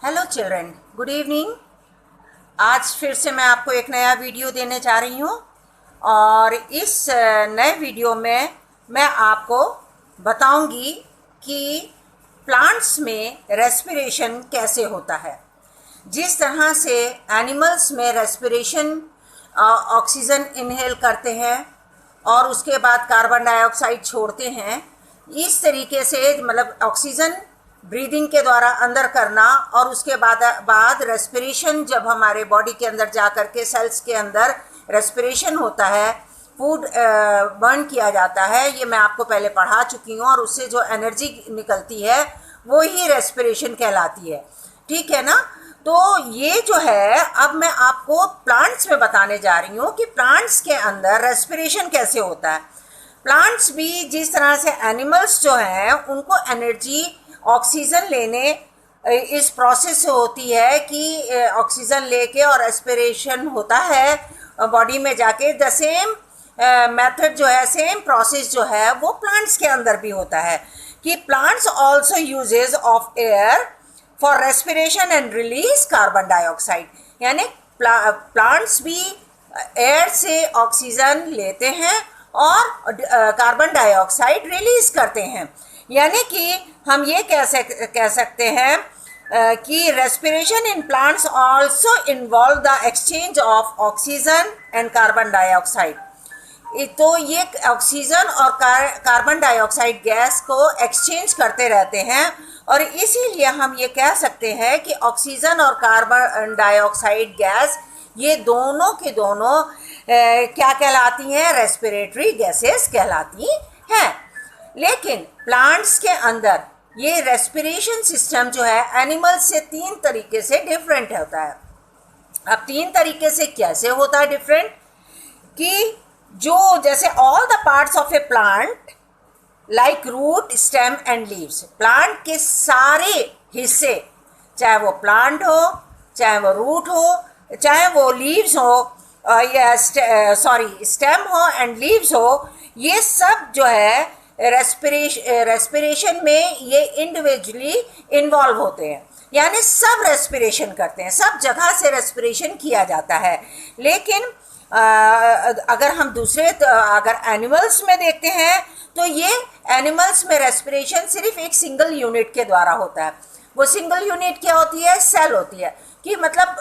Hello children, good evening. आज फिर से मैं आपको एक नया वीडियो देने जा रही हूँ और इस नए वीडियो में मैं आपको बताऊंगी कि प्लांट्स में रेस्पिरेशन कैसे होता है। जिस तरह से एनिमल्स में रेस्पिरेशन ऑक्सीजन इनहेल करते हैं और उसके बाद कार्बन डाइऑक्साइड छोड़ते हैं, इस तरीके से मतलब ऑक्सीजन ब्रीदिंग के द्वारा अंदर करना और उसके बाद रेस्पिरेशन, जब हमारे बॉडी के अंदर जा कर के सेल्स के अंदर रेस्पिरेशन होता है, फूड बर्न किया जाता है, ये मैं आपको पहले पढ़ा चुकी हूँ और उससे जो एनर्जी निकलती है वो ही रेस्पिरेशन कहलाती है। ठीक है ना। तो ये जो है अब मैं आपको प्लांट्स में बताने जा रही हूँ कि प्लांट्स के अंदर रेस्पिरेशन कैसे होता है। प्लांट्स भी जिस तरह से एनिमल्स जो हैं उनको एनर्जी ऑक्सीजन लेने इस प्रोसेस से होती है कि ऑक्सीजन लेके और रेस्पिरेशन होता है बॉडी में जाके, द सेम मेथड जो है, सेम प्रोसेस जो है वो प्लांट्स के अंदर भी होता है कि plants also uses of air for respiration and release carbon dioxide. यानी प्लांट्स भी एयर से ऑक्सीजन लेते हैं और कार्बन डाइऑक्साइड रिलीज करते हैं। यानी कि हम ये कह सकते हैं कि respiration in plants also involve the exchange of oxygen and carbon dioxide. तो ये ऑक्सीजन और कार्बन डाइऑक्साइड गैस को एक्सचेंज करते रहते हैं और इसीलिए हम ये कह सकते हैं कि ऑक्सीजन और कार्बन डाइऑक्साइड गैस ये दोनों के दोनों क्या कहलाती हैं? रेस्पिरेटरी गैसेस कहलाती हैं। लेकिन प्लांट्स के अंदर ये रेस्पिरेशन सिस्टम जो है एनिमल्स से 3 तरीके से डिफरेंट होता है। अब 3 तरीके से कैसे होता है डिफरेंट? कि जो जैसे all the parts of a plant like root, stem and leaves, plant के सारे हिस्से, चाहे वो प्लांट हो, चाहे वो रूट हो, चाहे वो लीव्स हो या स्टेम हो एंड लीव्स हो, ये सब जो है रेस्पिरेशन में ये इंडिविजुअली इन्वॉल्व होते हैं। यानी सब रेस्पिरेशन करते हैं, सब जगह से रेस्पिरेशन किया जाता है। लेकिन अगर हम अगर एनिमल्स में देखते हैं तो ये एनिमल्स में रेस्पिरेशन सिर्फ एक सिंगल यूनिट के द्वारा होता है। वो सिंगल यूनिट क्या होती है? सेल होती है। कि मतलब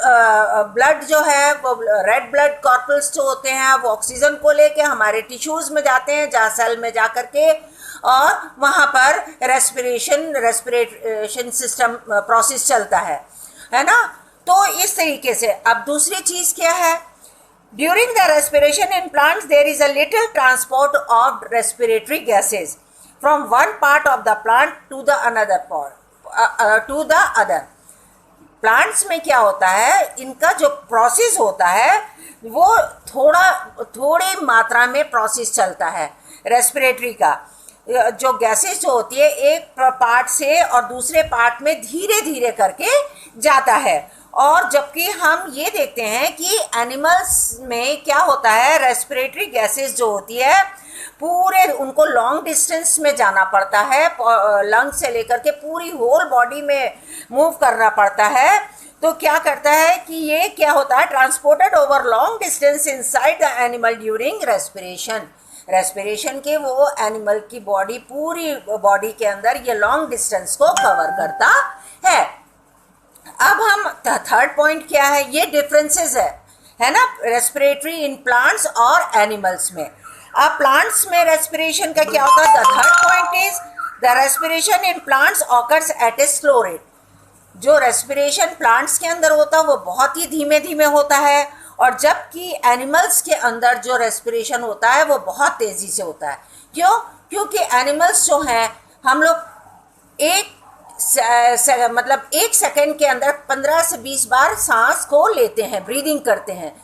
ब्लड जो है वो रेड ब्लड कॉर्पल्स जो होते हैं वो ऑक्सीजन को लेके हमारे टिश्यूज़ में जाते हैं, जहाँ सेल में जा कर के, और वहाँ पर रेस्पिरेशन सिस्टम प्रोसेस चलता है ना। तो इस तरीके से अब दूसरी चीज़ क्या है? During the respiration in plants there is a little transport of respiratory gases from one part of the plant to the other. Plants में क्या होता है, इनका जो प्रोसेस होता है वो थोड़ी मात्रा में प्रोसेस चलता है रेस्पिरेटरी का। जो गैसेस जो होती है एक पार्ट से और दूसरे पार्ट में धीरे धीरे करके जाता है। और जबकि हम ये देखते हैं कि एनिमल्स में क्या होता है, रेस्पिरेटरी गैसेस जो होती है पूरे उनको लॉन्ग डिस्टेंस में जाना पड़ता है, लंग से लेकर के पूरी होल बॉडी में मूव करना पड़ता है। तो क्या करता है कि ये क्या होता है, transported over long distance inside the animal during respiration. Respiration के वो एनिमल की बॉडी, पूरी बॉडी के अंदर ये लॉन्ग डिस्टेंस को कवर करता है। अब हम थर्ड पॉइंट क्या है, ये डिफरेंसेस है ना रेस्पिरेटरी इन प्लांट्स और एनिमल्स में। अब प्लांट्स में रेस्पिरेशन का क्या होता है? The third point is the respiration in plants occurs eight a slow rate. जो रेस्पिरेशन प्लांट्स के अंदर होता है वो बहुत ही धीमे धीमे होता है, और जबकि एनिमल्स के अंदर जो रेस्पिरेशन होता है वो बहुत तेज़ी से होता है। क्यों? क्योंकि एनिमल्स जो हैं, हम लोग एक सेकंड के अंदर 15 से 20 बार सांस को लेते हैं, ब्रीदिंग करते हैं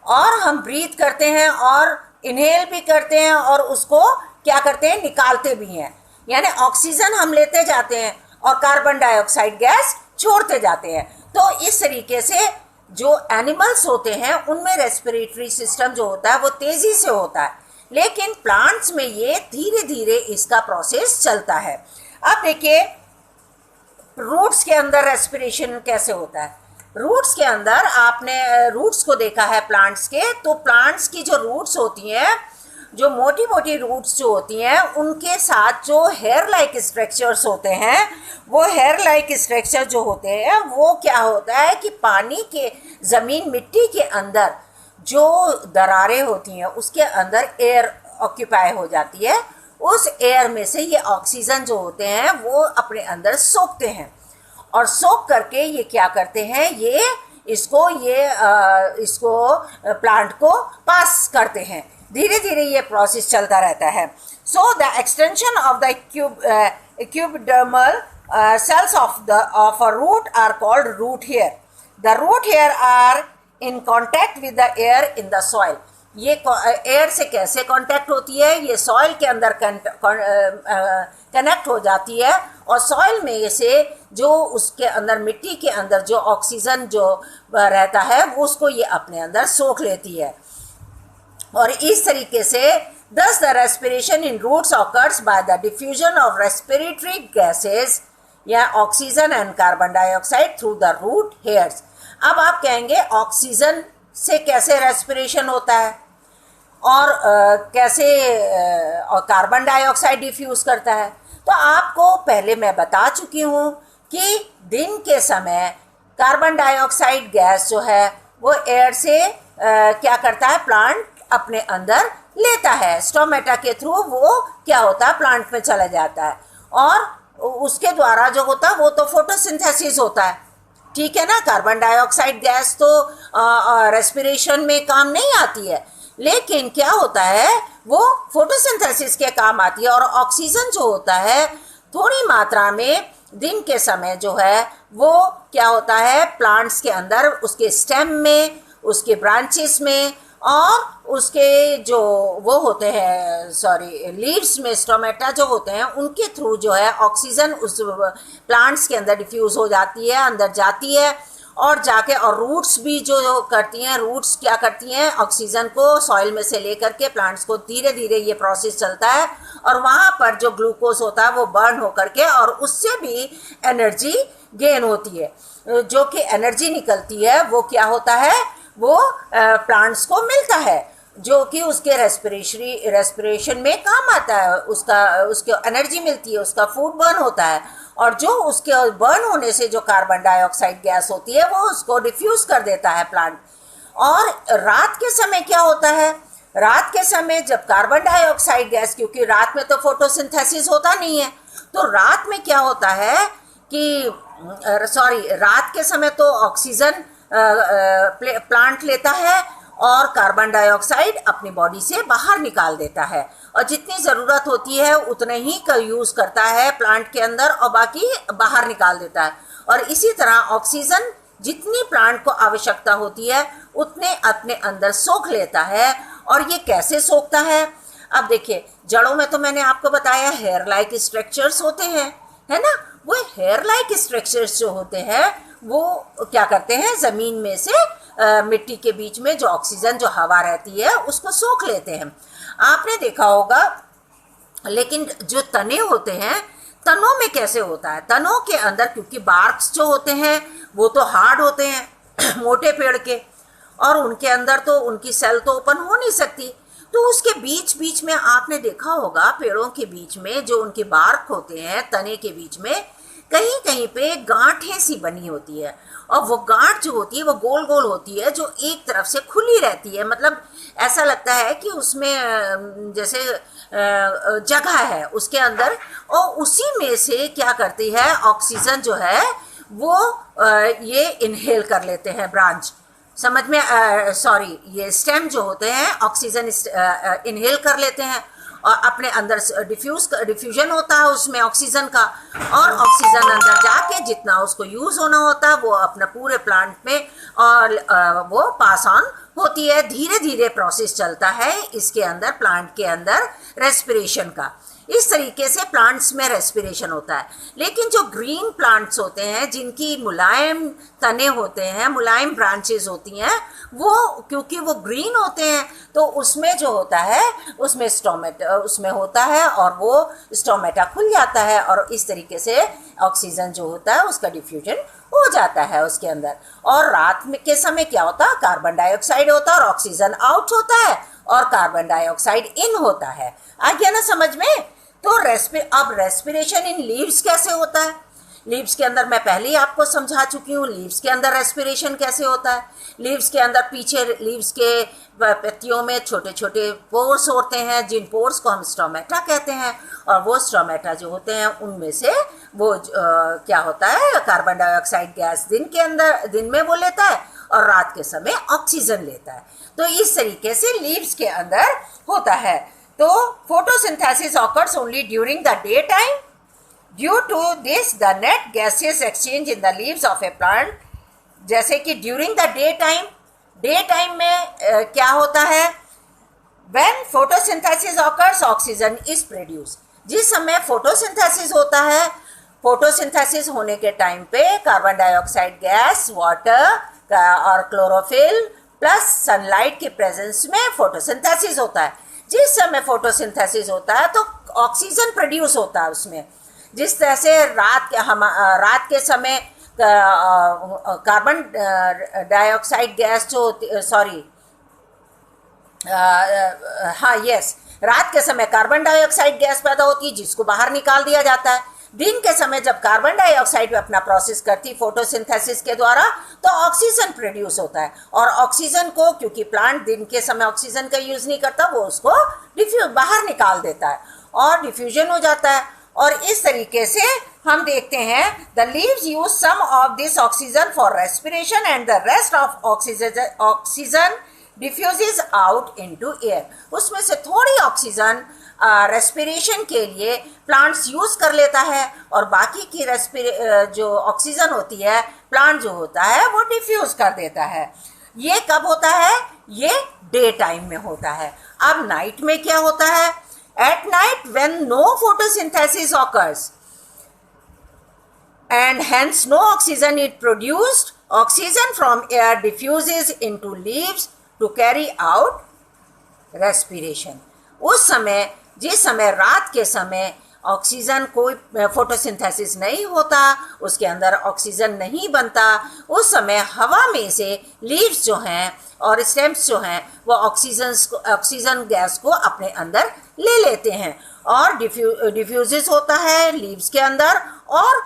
और हम ब्रीथ करते हैं और इनहेल भी करते हैं और उसको क्या करते हैं, निकालते भी हैं। यानी ऑक्सीजन हम लेते जाते हैं और कार्बन डाइऑक्साइड गैस छोड़ते जाते हैं। तो इस तरीके से जो एनिमल्स होते हैं उनमें रेस्पिरेटरी सिस्टम जो होता है वो तेज़ी से होता है, लेकिन प्लांट्स में ये धीरे धीरे इसका प्रोसेस चलता है। अब देखिए रूट्स के अंदर रेस्पिरेशन कैसे होता है? रूट्स के अंदर आपने रूट्स को देखा है प्लांट्स के, तो प्लांट्स की जो रूट्स होती हैं, जो मोटी मोटी रूट्स जो होती हैं, उनके साथ जो हेयर लाइक स्ट्रक्चर्स होते हैं, वो हेयर लाइक स्ट्रक्चर जो होते हैं वो क्या होता है कि पानी के, ज़मीन मिट्टी के अंदर जो दरारें होती हैं उसके अंदर एयर ऑक्यूपाई हो जाती है। उस एयर में से ये ऑक्सीजन जो होते हैं वो अपने अंदर सोखते हैं, और सोख करके ये क्या करते हैं, इसको प्लांट को पास करते हैं। धीरे धीरे ये प्रोसेस चलता रहता है। So the extension of the cubidermal cells of a root are called root hair. The root hair are in contact with the air in the soil. ये एयर से कैसे कांटेक्ट होती है? ये सॉइल के अंदर कनेक्ट हो जाती है, और सॉइल में से जो उसके अंदर मिट्टी के अंदर जो ऑक्सीजन जो रहता है वो उसको ये अपने अंदर सोख लेती है। और इस तरीके से thus the respiration in roots occurs by the diffusion of respiratory gases या oxygen and carbon dioxide through the root hairs. अब आप कहेंगे ऑक्सीजन से कैसे रेस्पिरेशन होता है और कैसे कार्बन डाइऑक्साइड डिफ्यूज करता है? तो आपको पहले मैं बता चुकी हूँ कि दिन के समय कार्बन डाइऑक्साइड गैस जो है वो एयर से क्या करता है, प्लांट अपने अंदर लेता है, स्टोमेटा के थ्रू वो क्या होता है, प्लांट में चला जाता है, और उसके द्वारा जो होता है वो तो फोटोसिंथेसिस होता है। ठीक है ना, कार्बन डाइऑक्साइड गैस तो रेस्पिरेशन में काम नहीं आती है, लेकिन क्या होता है वो फोटोसिंथेसिस के काम आती है। और ऑक्सीजन जो होता है थोड़ी मात्रा में दिन के समय जो है वो क्या होता है, प्लांट्स के अंदर उसके स्टेम में, उसके ब्रांचेस में, और उसके जो वो होते हैं लीव्स में, स्टोमेटा जो होते हैं, उनके थ्रू जो है ऑक्सीजन उस प्लांट्स के अंदर डिफ्यूज़ हो जाती है, अंदर जाती है, और जाके और रूट्स भी जो करती हैं, रूट्स क्या करती हैं, ऑक्सीजन को सॉइल में से लेकर के प्लांट्स को धीरे धीरे ये प्रोसेस चलता है, और वहाँ पर जो ग्लूकोज होता है वो बर्न होकर के और उससे भी एनर्जी गेन होती है। जो कि एनर्जी निकलती है वो क्या होता है, वो प्लांट्स को मिलता है, जो कि उसके रेस्पिरेशन में काम आता है, उसको एनर्जी मिलती है, उसका फूड बर्न होता है, और जो उसके बर्न होने से जो कार्बन डाइऑक्साइड गैस होती है वो उसको डिफ्यूज कर देता है प्लांट। और रात के समय क्या होता है, रात के समय जब कार्बन डाइऑक्साइड गैस, क्योंकि रात में तो फोटोसिंथेसिस होता नहीं है, तो रात में क्या होता है कि रात के समय तो ऑक्सीजन प्लांट लेता है और कार्बन डाइऑक्साइड अपनी बॉडी से बाहर निकाल देता है, और जितनी ज़रूरत होती है उतने ही का यूज़ करता है प्लांट के अंदर, और बाकी बाहर निकाल देता है। और इसी तरह ऑक्सीजन जितनी प्लांट को आवश्यकता होती है उतने अपने अंदर सोख लेता है। और ये कैसे सोखता है? अब देखिए, जड़ों में तो मैंने आपको बताया हेयर लाइक स्ट्रक्चर्स होते हैं, है ना। वो हेयर लाइक स्ट्रक्चर्स जो होते हैं वो क्या करते हैं, ज़मीन में से मिट्टी के बीच में जो ऑक्सीजन जो हवा रहती है उसको सोख लेते हैं। आपने देखा होगा, लेकिन जो तने होते हैं, तनों में कैसे होता है? तनों के अंदर क्योंकि बार्क्स जो होते हैं वो तो हार्ड होते हैं मोटे पेड़ के, और उनके अंदर तो उनकी सेल तो ओपन हो नहीं सकती, तो उसके बीच बीच में आपने देखा होगा पेड़ों के बीच में जो उनके बार्क होते हैं, तने के बीच में कहीं कहीं पे गांठें सी बनी होती है, और वो गांठ जो होती है वो गोल गोल होती है, जो एक तरफ से खुली रहती है, मतलब ऐसा लगता है कि उसमें जैसे जगह है उसके अंदर, और उसी में से क्या करती है ऑक्सीजन जो है वो ये इनहेल कर लेते हैं ब्रांच, समझ में ये स्टेम जो होते हैं ऑक्सीजन इनहेल कर लेते हैं, और अपने अंदर डिफ्यूजन होता है उसमें ऑक्सीजन का, और ऑक्सीजन अंदर जाके जितना उसको यूज़ होना होता है वो अपना पूरे प्लांट में और वो पास ऑन होती है। धीरे धीरे प्रोसेस चलता है इसके अंदर, प्लांट के अंदर रेस्पिरेशन का। इस तरीके से प्लांट्स में रेस्पिरेशन होता है। लेकिन जो ग्रीन प्लांट्स होते हैं, जिनकी मुलायम तने होते हैं, मुलायम ब्रांचेस होती हैं, वो क्योंकि वो ग्रीन होते हैं तो उसमें जो होता है उसमें स्टोमेटा उसमें होता है और वो स्टोमेटा खुल जाता है और इस तरीके से ऑक्सीजन जो होता है उसका डिफ्यूजन हो जाता है उसके अंदर। और रात में के समय क्या होता है, कार्बन डाइऑक्साइड होता है और ऑक्सीजन आउट होता है और कार्बन डाइऑक्साइड इन होता है। आ गया ना समझ में? तो अब रेस्पिरेशन इन लीव्स कैसे होता है? लीव्स के अंदर मैं पहले ही आपको समझा चुकी हूँ लीव्स के अंदर रेस्पिरेशन कैसे होता है। लीव्स के अंदर पीछे लीव्स के पत्तियों में छोटे छोटे पोर्स होते हैं, जिन पोर्स को हम स्टोमेटा कहते हैं, और वो स्टोमेटा जो होते हैं उनमें से वो क्या होता है, कार्बन डाइऑक्साइड गैस दिन में वो लेता है और रात के समय ऑक्सीजन लेता है। तो इस तरीके से लीव्स के अंदर होता है। तो photosynthesis occurs only during the day time. Due to this the net gases exchange in the leaves of a plant, जैसे कि ड्यूरिंग द डे टाइम में क्या होता है, when photosynthesis occurs oxygen is produce. जिस समय फोटोसिंथेसिस होता है, फोटोसिंथेसिस होने के टाइम पे कार्बन डाइऑक्साइड गैस, वाटर और क्लोरोफिल प्लस सनलाइट के प्रेजेंस में फोटोसिंथेसिस होता है। जिस समय फोटोसिंथेसिस होता है तो ऑक्सीजन प्रोड्यूस होता है उसमें। जिस तरह से रात के समय कार्बन डाइऑक्साइड गैस जो रात के समय कार्बन डाइऑक्साइड गैस पैदा होती है जिसको बाहर निकाल दिया जाता है। दिन के समय जब कार्बन डाइऑक्साइड अपना प्रोसेस करती है फोटोसिंथेसिस के द्वारा तो ऑक्सीजन प्रोड्यूस होता है। और ऑक्सीजन को, क्योंकि प्लांट दिन के समय ऑक्सीजन का यूज नहीं करता, वो उसको बाहर निकाल देता है और डिफ्यूजन हो जाता है। और इस तरीके से हम देखते हैं the leaves use some of this oxygen for respiration and the rest of oxygen diffuses out into air. उसमें से थोड़ी ऑक्सीजन रेस्पिरेशन के लिए प्लांट्स यूज कर लेता है और बाकी की जो ऑक्सीजन होती है प्लांट जो होता है वो डिफ्यूज कर देता है। ये कब होता है? ये डे टाइम में होता है। अब नाइट में क्या होता है? At night, when no photosynthesis occurs and hence no oxygen is produced, oxygen from air diffuses into leaves to carry out respiration. उस समय, जिस समय रात के समय ऑक्सीजन कोई फोटोसिंथेसिस नहीं होता, उसके अंदर ऑक्सीजन नहीं बनता, उस समय हवा में से लीव्स जो हैं और स्टेम्स जो हैं वो ऑक्सीजन गैस को अपने अंदर ले लेते हैं और डिफ्यूजेस होता है लीव्स के अंदर। और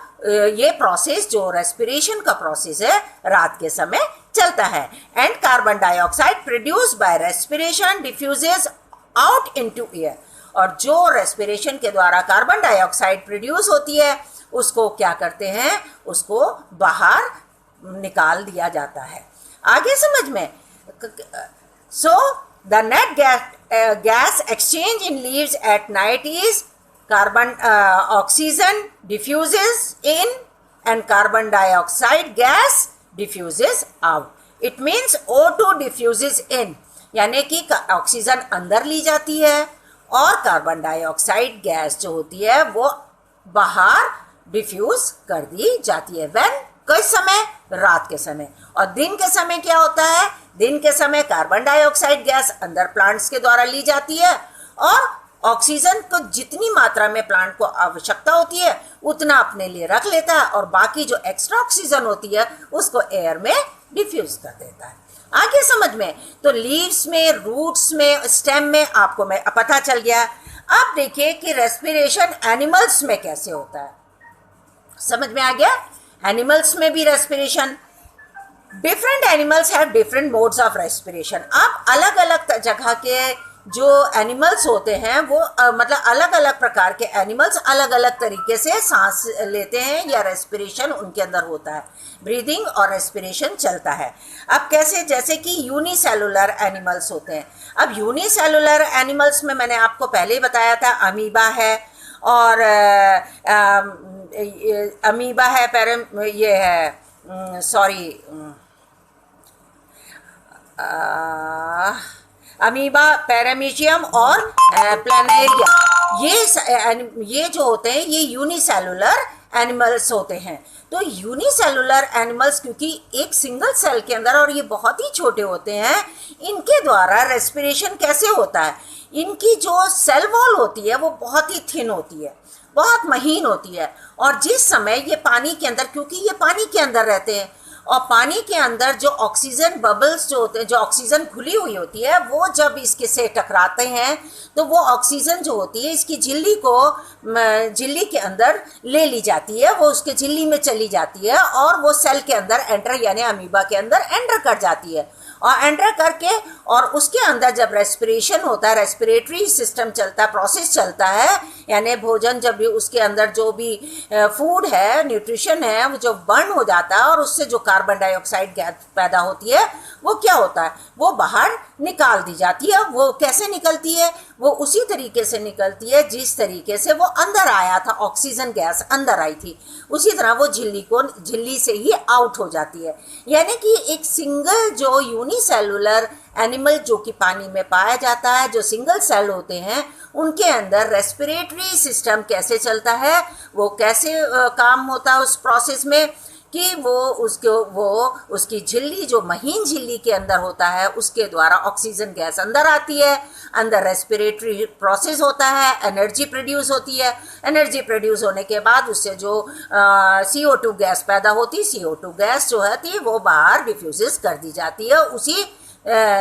ये प्रोसेस जो रेस्पिरेशन का प्रोसेस है रात के समय चलता है। And carbon dioxide produce by respiration diffuses out into air. और जो रेस्पिरेशन के द्वारा कार्बन डाइऑक्साइड प्रोड्यूस होती है उसको क्या करते हैं, उसको बाहर निकाल दिया जाता है। आगे समझ में? So the net gas exchange in leaves at night is oxygen diffuses in and carbon dioxide gas diffuses out. It means O2 diffuses in, यानी कि ऑक्सीजन अंदर ली जाती है और कार्बन डाइऑक्साइड गैस जो होती है वो बाहर डिफ्यूज कर दी जाती है। व्हेन? किस समय? रात के समय। और दिन के समय क्या होता है? दिन के समय कार्बन डाइऑक्साइड गैस अंदर प्लांट्स के द्वारा ली जाती है और ऑक्सीजन को जितनी मात्रा में प्लांट को आवश्यकता होती है उतना अपने लिए रख लेता है और बाकी जो एक्स्ट्रा ऑक्सीजन होती है उसको एयर में डिफ्यूज कर देता है। आगे समझ में? तो लीव्स में, रूट्स में, स्टेम में आपको मैं पता चल गया। अब देखिए कि रेस्पिरेशन एनिमल्स में कैसे होता है। समझ में आ गया? एनिमल्स में भी respiration, different animals have different modes of respiration. अब अलग अलग जगह के जो एनिमल्स होते हैं वो मतलब अलग अलग प्रकार के एनिमल्स अलग अलग तरीके से सांस लेते हैं या रेस्पिरेशन उनके अंदर होता है, ब्रीदिंग और रेस्पिरेशन चलता है। अब कैसे? जैसे कि यूनिसेलुलर एनिमल्स होते हैं। अब यूनिसेलुलर एनिमल्स में मैंने आपको पहले ही बताया था अमीबा है और अमीबा है, ये है अमीबा, पैरामीशियम और प्लानेरिया, ये जो होते हैं ये यूनिसेलुलर एनिमल्स होते हैं। तो यूनिसेलुलर एनिमल्स क्योंकि एक सिंगल सेल के अंदर, और ये बहुत ही छोटे होते हैं, इनके द्वारा रेस्पिरेशन कैसे होता है? इनकी जो सेल वॉल होती है वो बहुत ही थिन होती है, बहुत महीन होती है, और जिस समय ये पानी के अंदर, क्योंकि ये पानी के अंदर रहते हैं, और पानी के अंदर जो ऑक्सीजन बबल्स जो होते हैं, जो ऑक्सीजन घुली हुई होती है, वो जब इसके से टकराते हैं तो वो ऑक्सीजन जो होती है इसकी झिल्ली के अंदर ले ली जाती है, वो उसके झिल्ली में चली जाती है और वो सेल के अंदर एंटर, यानी अमीबा के अंदर एंटर कर जाती है। और एंटर करके और उसके अंदर जब रेस्पिरेशन होता है, रेस्पिरेटरी सिस्टम चलता है, प्रोसेस चलता है, यानी भोजन जब भी उसके अंदर जो भी फूड है, न्यूट्रिशन है, वो जो बर्न हो जाता है और उससे जो कार्बन डाइऑक्साइड गैस पैदा होती है, वो क्या होता है, वो बाहर निकाल दी जाती है। वो कैसे निकलती है? वो उसी तरीके से निकलती है जिस तरीके से वो अंदर आया था, ऑक्सीजन गैस अंदर आई थी, उसी तरह वो झिल्ली से ही आउट हो जाती है। यानी कि एक सिंगल जो यूनिसेलुलर एनिमल जो कि पानी में पाया जाता है, जो सिंगल सेल होते हैं, उनके अंदर रेस्पिरेटरी सिस्टम कैसे चलता है, वो कैसे काम होता है उस प्रोसेस में, कि वो उसकी झिल्ली, जो महीन झिल्ली के अंदर होता है, उसके द्वारा ऑक्सीजन गैस अंदर आती है, अंदर रेस्पिरेटरी प्रोसेस होता है, एनर्जी प्रोड्यूस होती है, एनर्जी प्रोड्यूस होने के बाद उससे जो CO2 गैस पैदा होती, CO2 गैस जो है वो बाहर डिफ्यूज़ कर दी जाती है, उसी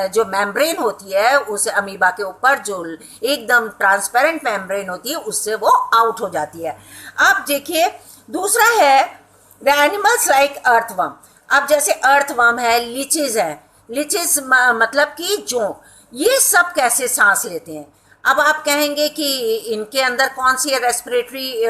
जो मेम्ब्रेन होती है उस अमीबा के ऊपर, जो एकदम ट्रांसपेरेंट मेम्ब्रेन होती है, उससे वो आउट हो जाती है। अब देखिए दूसरा है द एनिमल्स लाइक अर्थवर्म। अब जैसे अर्थवर्म है, लीचेस है, लीचेस मतलब कि जोंक, ये सब कैसे सांस लेते हैं? अब आप कहेंगे कि इनके अंदर कौन सी रेस्पिरेटरी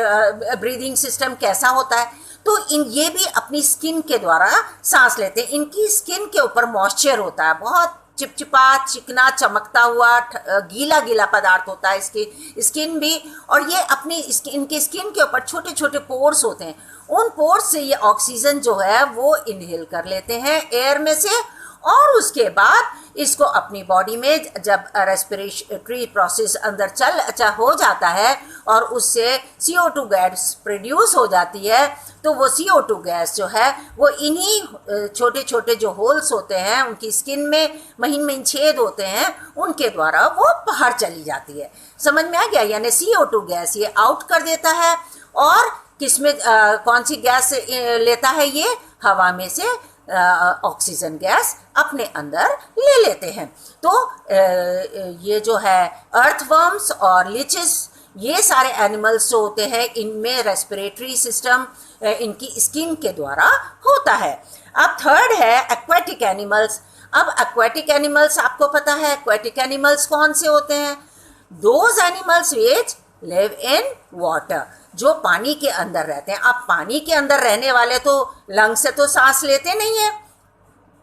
ब्रीदिंग सिस्टम कैसा होता है? तो ये भी अपनी स्किन के द्वारा सांस लेते हैं। इनकी स्किन के ऊपर मॉइस्चर होता है, बहुत चिपचिपा, चिकना, चमकता हुआ, गीला गीला पदार्थ होता है इसकी स्किन भी, और ये अपनी इनकी स्किन के ऊपर छोटे छोटे पोर्स होते हैं, उन पोर्स से ये ऑक्सीजन जो है वो इनहेल कर लेते हैं एयर में से, और उसके बाद इसको अपनी बॉडी में जब रेस्पिरेटरी प्रोसेस अंदर हो जाता है और उससे CO2 गैस प्रोड्यूस हो जाती है, तो वो CO2 गैस जो है वो इन्हीं छोटे छोटे जो होल्स होते हैं, उनकी स्किन में महीन महीन छेद होते हैं, उनके द्वारा वो बाहर चली जाती है। समझ में आ गया? यानी CO2 गैस ये आउट कर देता है, और किसमें कौन सी गैस लेता है? ये हवा में से ऑक्सीजन गैस अपने अंदर ले लेते हैं। तो ये जो है अर्थवर्म्स और लीचेस, ये सारे एनिमल्स जो होते हैं, इनमें रेस्पिरेटरी सिस्टम इनकी स्किन के द्वारा होता है। अब थर्ड है एक्वेटिक एनिमल्स। अब एक्वेटिक एनिमल्स आपको पता है एक्वेटिक एनिमल्स कौन से होते हैं? Those animals which live in water, जो पानी के अंदर रहते हैं। अब पानी के अंदर रहने वाले तो लंग से तो सांस लेते नहीं है,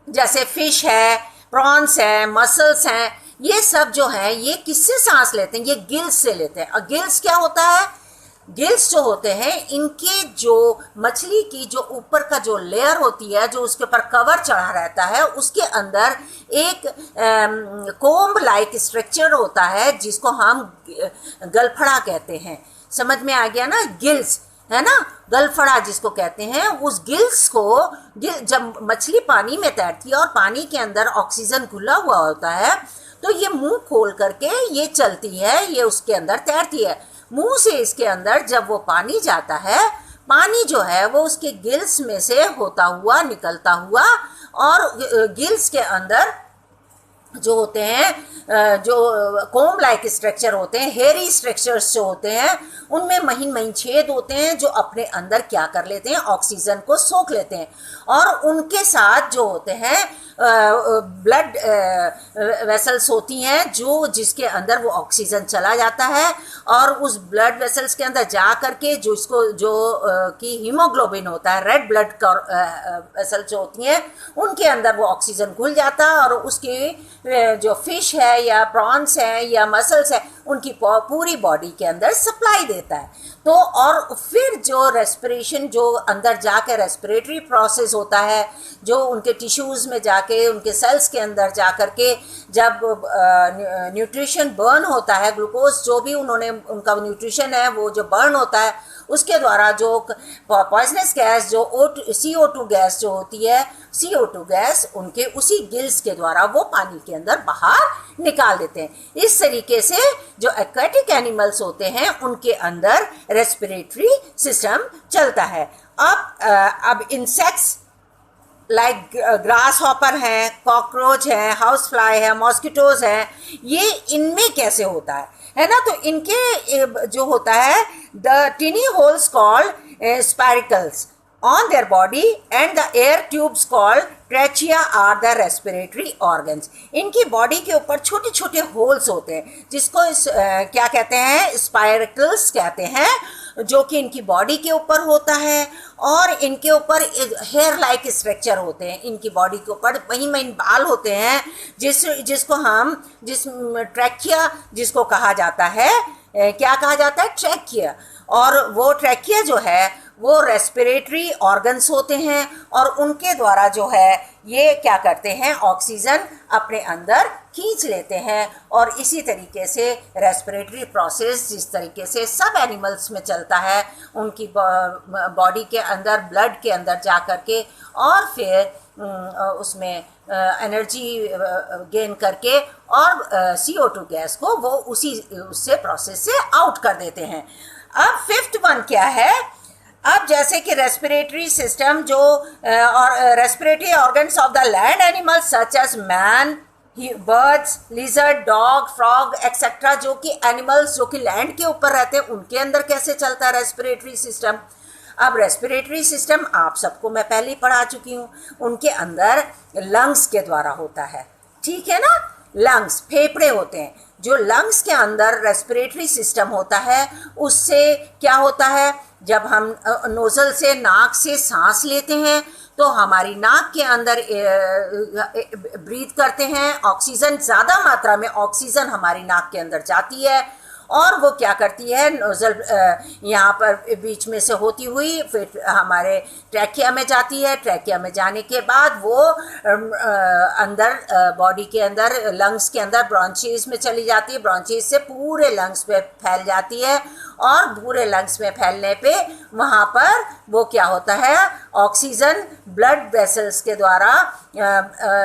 जैसे फिश है, प्रॉन्स है, मसल्स हैं, ये सब जो हैं ये किससे सांस लेते हैं? ये गिल्स से लेते हैं। और गिल्स क्या होता है? गिल्स जो होते हैं, इनके जो मछली की जो ऊपर का जो लेयर होती है, जो उसके ऊपर कवर चढ़ा रहता है, उसके अंदर एक कोम्ब लाइक स्ट्रक्चर होता है जिसको हम गलफड़ा कहते हैं। समझ में आ गया ना? गिल्स है ना, गलफड़ा जिसको कहते हैं। उस गिल्स को जब मछली पानी में तैरती है और पानी के अंदर ऑक्सीजन घुला हुआ होता है, तो ये मुंह खोल करके ये चलती है, ये उसके अंदर तैरती है। मुंह से इसके अंदर जब वो पानी जाता है, पानी जो है वो उसके गिल्स में से होता हुआ निकलता हुआ, और गिल्स के अंदर जो होते हैं, जो कोम लाइक स्ट्रक्चर होते हैं, हेयरी स्ट्रक्चर्स जो होते हैं, उनमें महीन महीन छेद होते हैं जो अपने अंदर क्या कर लेते हैं? ऑक्सीजन को सोख लेते हैं। और उनके साथ जो होते हैं ब्लड वेसल्स होती हैं, जो जिसके अंदर वो ऑक्सीजन चला जाता है, और उस ब्लड वेसल्स के अंदर जा करके जो कि हीमोग्लोबिन होता है, रेड ब्लड वेसल जो होती हैं, उनके अंदर वो ऑक्सीजन घुल जाता है, और उसके जो फिश है या प्रॉन्स है या मसल्स है उनकी पूरी बॉडी के अंदर सप्लाई देता है। तो और फिर जो रेस्पिरेशन जो अंदर जाके रेस्पिरेटरी प्रोसेस होता है, जो उनके टिश्यूज़ में जाके उनके सेल्स के अंदर जा कर के जब न्यूट्रिशन बर्न होता है, ग्लूकोज जो भी उन्होंने उनका न्यूट्रिशन है वो जो बर्न होता है, उसके द्वारा जो पॉइजनस गैस जो CO2 गैस जो होती है, CO2 गैस उनके उसी गिल्स के द्वारा वो पानी के अंदर बाहर निकाल देते हैं। इस तरीके से जो एक्वेटिक एनिमल्स होते हैं उनके अंदर रेस्पिरेटरी सिस्टम चलता है। अब इंसेक्ट्स लाइक ग्रास हॉपर है, कॉकरोच है, हाउस फ्लाई है, मॉस्किटोज है, ये इनमें कैसे होता है ना। तो इनके जो होता है the tiny holes called spiracles on their body and the air tubes called trachea are the respiratory organs। इनकी बॉडी के ऊपर छोटे छोटे होल्स होते हैं जिसको क्या कहते हैं, स्पाइरकल्स कहते हैं, जो कि इनकी बॉडी के ऊपर होता है और इनके ऊपर हेयर लाइक स्ट्रक्चर होते हैं। इनकी बॉडी के ऊपर महीन महीन बाल होते हैं जिसको हम ट्रैकिया जिसको कहा जाता है, क्या कहा जाता है, ट्रैकिया। और वो ट्रैकिया जो है वो रेस्पिरेटरी ऑर्गन्स होते हैं और उनके द्वारा जो है ये क्या करते हैं, ऑक्सीजन अपने अंदर खींच लेते हैं। और इसी तरीके से रेस्पिरेटरी प्रोसेस जिस तरीके से सब एनिमल्स में चलता है, उनकी बॉडी के अंदर ब्लड के अंदर जा कर के और फिर उसमें एनर्जी गेन करके और CO2 गैस को वो उससे प्रोसेस से आउट कर देते हैं। अब फिफ्थ वन क्या है, अब जैसे कि रेस्पिरेटरी सिस्टम जो और respiratory organs of the land animals such as man, birds, lizard, dog, frog etcetera, जो कि एनिमल्स जो कि लैंड के ऊपर रहते हैं उनके अंदर कैसे चलता है रेस्पिरेटरी सिस्टम। अब रेस्पिरेटरी सिस्टम आप सबको मैं पहले ही पढ़ा चुकी हूँ, उनके अंदर लंग्स के द्वारा होता है, ठीक है ना। लंग्स फेफड़े होते हैं, जो लंग्स के अंदर रेस्पिरेटरी सिस्टम होता है उससे क्या होता है, जब हम नोजल से नाक से सांस लेते हैं तो हमारी नाक के अंदर ब्रीथ करते हैं, ऑक्सीजन ज़्यादा मात्रा में ऑक्सीजन हमारी नाक के अंदर जाती है और वो क्या करती है, नोजल यहाँ पर बीच में से होती हुई फिर हमारे ट्रैकिया में जाती है। ट्रैकिया में जाने के बाद वो अंदर बॉडी के अंदर लंग्स के अंदर ब्रॉन्चीज में चली जाती है, ब्रॉन्चीज से पूरे लंग्स में फैल जाती है और पूरे लंग्स में फैलने पे वहाँ पर वो क्या होता है, ऑक्सीजन ब्लड वेसल्स के द्वारा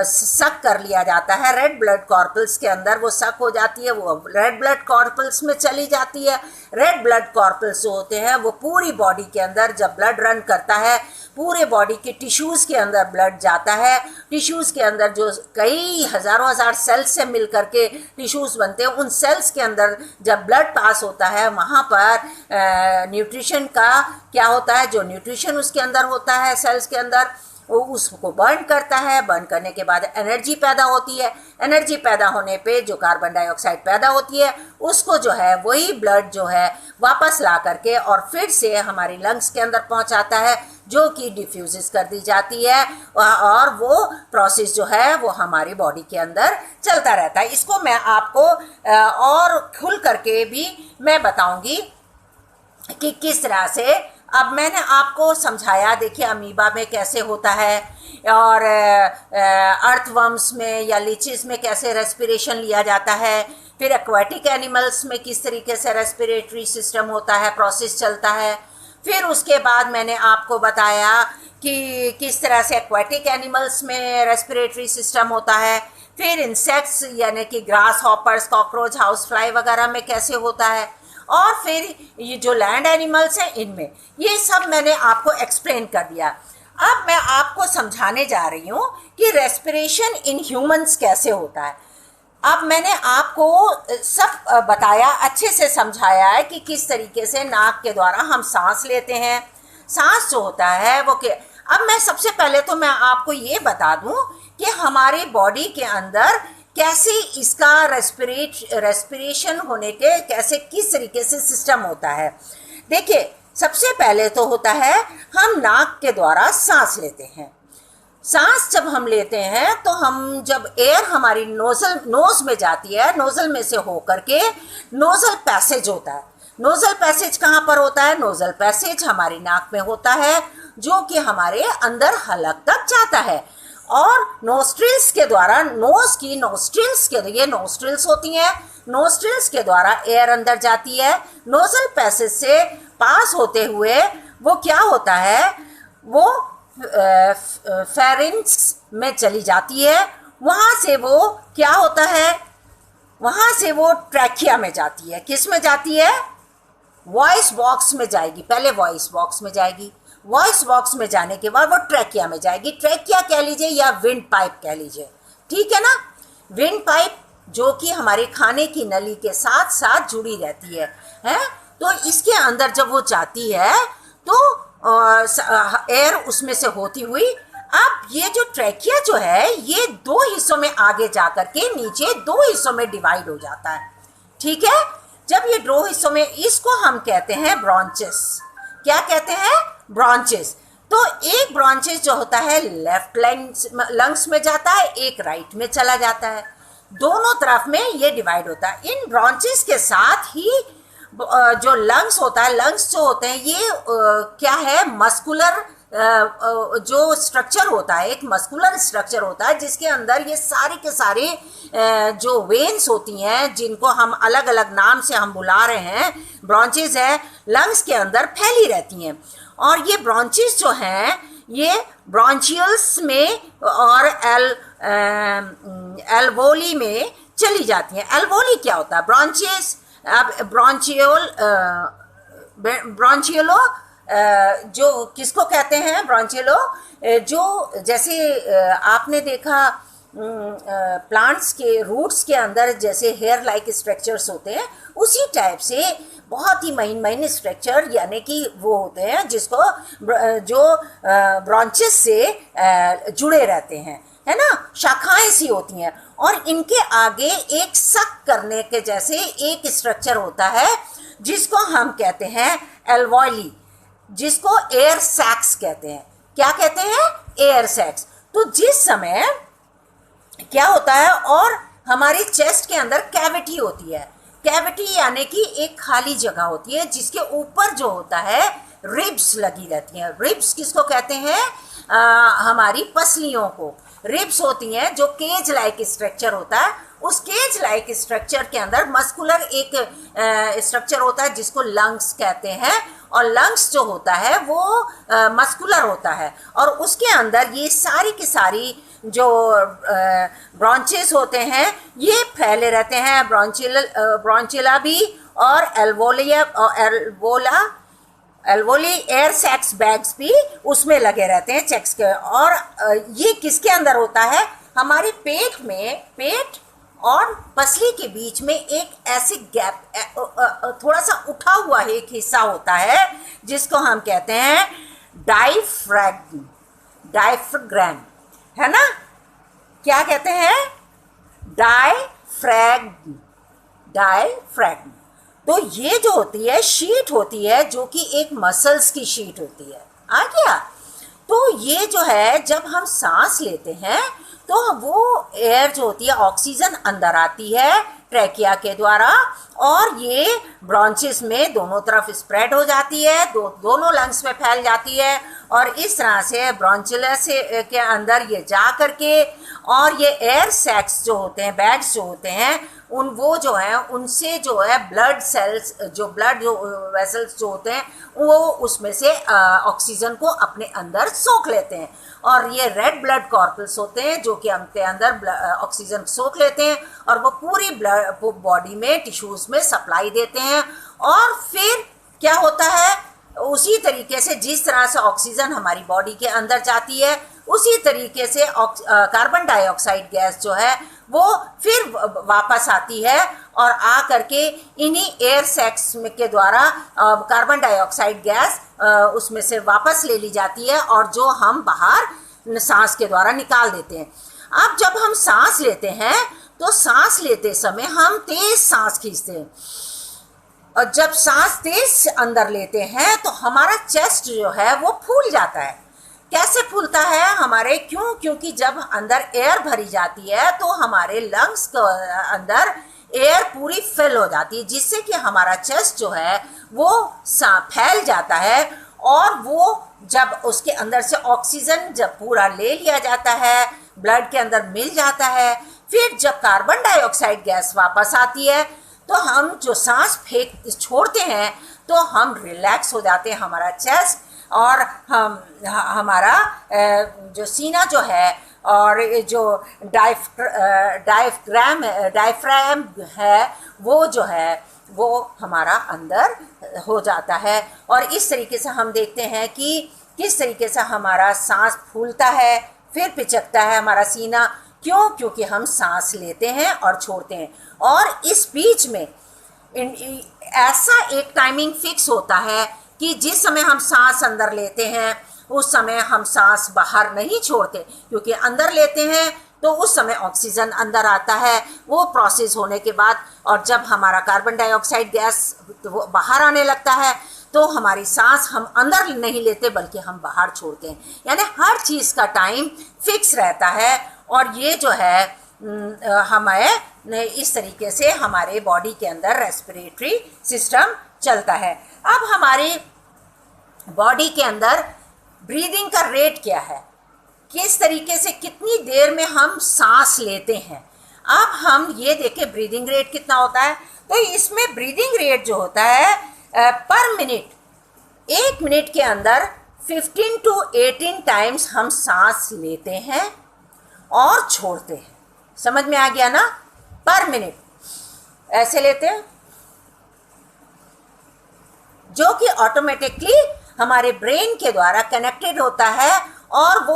सक कर लिया जाता है। रेड ब्लड कॉर्पल्स के अंदर वो सक हो जाती है, वो रेड ब्लड कॉर्पल्स में चली जाती है। रेड ब्लड कॉर्पल्स जो होते हैं वो पूरी बॉडी के अंदर जब ब्लड रन करता है पूरे बॉडी के टिश्यूज़ के अंदर ब्लड जाता है। टिश्यूज़ के अंदर जो कई हज़ारों हज़ार सेल्स से मिल करके टिश्यूज़ बनते हैं, उन सेल्स के अंदर जब ब्लड पास होता है वहाँ पर न्यूट्रिशन का क्या होता है, जो न्यूट्रिशन उसके अंदर होता है सेल्स के अंदर वो उसको बर्न करता है। बर्न करने के बाद एनर्जी पैदा होती है। एनर्जी पैदा होने पे जो कार्बन डाइऑक्साइड पैदा होती है उसको जो है वही ब्लड जो है वापस ला करके और फिर से हमारी लंग्स के अंदर पहुंचाता है, जो कि डिफ्यूज़ कर दी जाती है और वो प्रोसेस जो है वो हमारी बॉडी के अंदर चलता रहता है। इसको मैं आपको और खुल करके भी मैं बताऊंगी कि किस तरह से। अब मैंने आपको समझाया, देखिए अमीबा में कैसे होता है और अर्थवर्म्स में या लीचेस में कैसे रेस्पिरेशन लिया जाता है, फिर एक्वाटिक एनिमल्स में किस तरीके से रेस्पिरेटरी सिस्टम होता है, प्रोसेस चलता है। फिर उसके बाद मैंने आपको बताया कि किस तरह से एक्वाटिक एनिमल्स में रेस्पिरेटरी सिस्टम होता है, फिर इंसेक्ट्स यानी कि grass hoppers, cockroach, house fly वगैरह में कैसे होता है, और फिर ये जो लैंड एनिमल्स हैं इनमें, ये सब मैंने आपको एक्सप्लेन कर दिया। अब मैं आपको समझाने जा रही हूँ कि रेस्पिरेशन इन ह्यूमंस कैसे होता है। अब मैंने आपको सब बताया, अच्छे से समझाया है कि किस तरीके से नाक के द्वारा हम सांस लेते हैं। सांस जो होता है वो के अब मैं सबसे पहले तो मैं आपको ये बता दूं कि हमारी बॉडी के अंदर कैसे इसका रेस्पिरेशन होने के कैसे किस तरीके से सिस्टम होता है। देखिए सबसे पहले तो होता है हम नाक के द्वारा सांस लेते हैं। सांस जब हम लेते हैं तो हम जब एयर हमारी नोज में जाती है, नोजल में से होकर के नोजल पैसेज होता है। नोजल पैसेज कहाँ पर होता है? नोजल पैसेज हमारी नाक में होता है, जो कि हमारे अंदर हलक तक जाता है। और नोस्ट्रिल्स के द्वारा, नोज की नोस्ट्रिल्स के, ये नोस्ट्रिल्स होती हैं, नोस्ट्रिल्स के द्वारा एयर अंदर जाती है। नोजल पैसेज से पास होते हुए वो क्या होता है, वो फेरिंक्स में चली जाती है। वहाँ से वो क्या होता है, वहाँ से वो ट्रैकिया में जाती है। किस में जाती है? वॉइस बॉक्स में जाएगी। पहले वॉइस बॉक्स में जाएगी, वॉइस बॉक्स में जाने के बाद वो ट्रैकिया में जाएगी। ट्रैकिया कह लीजिए या विंड पाइप कह लीजिए, ठीक है ना। विंड पाइप जो कि हमारे खाने की नली के साथ साथ जुड़ी रहती है, तो इसके अंदर जब वो जाती है तो एयर उसमें से होती हुई, अब ये जो ट्रैकिया जो है ये दो हिस्सों में आगे जाकर के नीचे दो हिस्सों में डिवाइड हो जाता है, ठीक है। जब ये दो हिस्सों में, इसको हम कहते हैं ब्रॉन्चेस। क्या कहते हैं? ब्रॉन्चेस। तो एक ब्रॉन्चेस जो होता है लेफ्ट लंग्स में जाता है, एक राइट में चला जाता है। दोनों तरफ में ये डिवाइड होता है। इन ब्रॉन्चेस के साथ ही जो लंग्स होता है, लंग्स जो होते हैं ये क्या है, मस्कुलर जो स्ट्रक्चर होता है, एक मस्कुलर स्ट्रक्चर होता है जिसके अंदर ये सारे के सारे जो वेन्स होती हैं, जिनको हम अलग अलग नाम से हम बुला रहे हैं, ब्रॉन्चेस है, लंग्स के अंदर फैली रहती हैं। और ये ब्रॉन्चेस जो हैं ये ब्रॉन्चियल्स में और एल्वोली में चली जाती हैं। एल्वोली क्या होता है? ब्रॉन्चेस, अब ब्रॉन्चियलो जो किसको कहते हैं? ब्रॉन्चियलो जो जैसे आपने देखा प्लांट्स के रूट्स के अंदर जैसे हेयर लाइक स्ट्रक्चर्स होते हैं, उसी टाइप से बहुत ही महीन महीन स्ट्रक्चर यानी कि वो होते हैं जिसको जो ब्रांचेस से जुड़े रहते हैं, है ना, शाखाएं सी होती हैं। और इनके आगे एक सक करने के जैसे एक स्ट्रक्चर होता है जिसको हम कहते हैं एल्वोली, जिसको एयर सैक्स कहते हैं। क्या कहते हैं? Air sacs. तो जिस समय क्या होता है, और हमारी चेस्ट के अंदर कैविटी होती है। कैविटी यानी कि एक खाली जगह होती है जिसके ऊपर जो होता है रिब्स लगी रहती हैं। रिब्स किसको कहते हैं? हमारी पसलियों को रिब्स होती हैं, जो केज लाइक स्ट्रक्चर होता है। उस केज लाइक स्ट्रक्चर के अंदर मस्कुलर एक स्ट्रक्चर होता है जिसको लंग्स कहते हैं। और लंग्स जो होता है वो मस्कुलर होता है, और उसके अंदर ये सारी की सारी जो ब्रांचेस होते हैं ये फैले रहते हैं। ब्रांचिला भी और एल्वोली एयर सैक्स बैग्स भी उसमें लगे रहते हैं चेक्स के। और ये किसके अंदर होता है? हमारे पेट में, पेट और पसली के बीच में एक ऐसे गैप, थोड़ा सा उठा हुआ एक हिस्सा होता है जिसको हम कहते हैं डायफ्राग्म, है ना। क्या कहते हैं? डायफ्राग्म। तो ये जो होती है शीट होती है जो कि एक मसल्स की शीट होती है। आ गया? तो ये जो है जब हम सांस लेते हैं तो वो एयर जो होती है, ऑक्सीजन अंदर आती है ट्रैकिया के द्वारा, और ये ब्रॉन्चेस में दोनों तरफ स्प्रेड हो जाती है, दोनों लंग्स में फैल जाती है। और इस तरह से ब्रॉन्चिलस के अंदर ये जा करके, और ये एयर सैक्स जो होते हैं, बैग्स जो होते हैं, वो जो है उनसे जो है ब्लड सेल्स, जो ब्लड जो वेसल्स जो होते हैं वो उसमें से ऑक्सीजन को अपने अंदर सोख लेते हैं। और ये रेड ब्लड कॉर्पल्स होते हैं जो कि अपने अंदर ऑक्सीजन सोख लेते हैं और वो पूरी ब्लड बॉडी में टिश्यूज़ में सप्लाई देते हैं। और फिर क्या होता है, उसी तरीके से जिस तरह से ऑक्सीजन हमारी बॉडी के अंदर जाती है, उसी तरीके से कार्बन डाइऑक्साइड गैस जो है वो फिर वापस आती है और आ करके इन्हीं एयर सैक्स के द्वारा कार्बन डाइऑक्साइड गैस उसमें से वापस ले ली जाती है, और जो हम बाहर सांस के द्वारा निकाल देते हैं। अब जब हम सांस लेते हैं तो सांस लेते समय हम तेज सांस खींचते हैं, और जब सांस तेज अंदर लेते हैं तो हमारा चेस्ट जो है वो फूल जाता है। कैसे फूलता है हमारे, क्योंकि जब अंदर एयर भरी जाती है तो हमारे लंग्स के अंदर एयर पूरी फिल हो जाती है, जिससे कि हमारा चेस्ट जो है वो फैल जाता है। और वो जब उसके अंदर से ऑक्सीजन जब पूरा ले लिया जाता है, ब्लड के अंदर मिल जाता है, फिर जब कार्बन डाइऑक्साइड गैस वापस आती है तो हम जो सांस फेंक छोड़ते हैं तो हम रिलैक्स हो जाते हैं, हमारा चेस्ट और हमारा जो सीना जो है और जो डायफ्राम है वो जो है वो हमारा अंदर हो जाता है। और इस तरीके से हम देखते हैं कि किस तरीके से हमारा सांस फूलता है, फिर पिचकता है हमारा सीना। क्योंकि हम सांस लेते हैं और छोड़ते हैं, और इस बीच में ऐसा एक टाइमिंग फिक्स होता है कि जिस समय हम सांस अंदर लेते हैं उस समय हम सांस बाहर नहीं छोड़ते, क्योंकि अंदर लेते हैं तो उस समय ऑक्सीजन अंदर आता है वो प्रोसेस होने के बाद, और जब हमारा कार्बन डाइऑक्साइड गैस तो बाहर आने लगता है तो हमारी सांस हम अंदर नहीं लेते बल्कि हम बाहर छोड़ते हैं। यानी हर चीज़ का टाइम फिक्स रहता है, और ये जो है हमें इस तरीके से हमारे बॉडी के अंदर रेस्पिरेटरी सिस्टम चलता है। अब हमारी बॉडी के अंदर ब्रीदिंग का रेट क्या है, किस तरीके से कितनी देर में हम सांस लेते हैं। अब हम ये देखें ब्रीदिंग रेट कितना होता है, तो इसमें ब्रीदिंग रेट जो होता है पर मिनट, 1 मिनट के अंदर 15 to 18 टाइम्स हम सांस लेते हैं और छोड़ते हैं। समझ में आ गया ना, पर मिनट ऐसे लेते हैं, जो कि ऑटोमेटिकली हमारे ब्रेन के द्वारा कनेक्टेड होता है और वो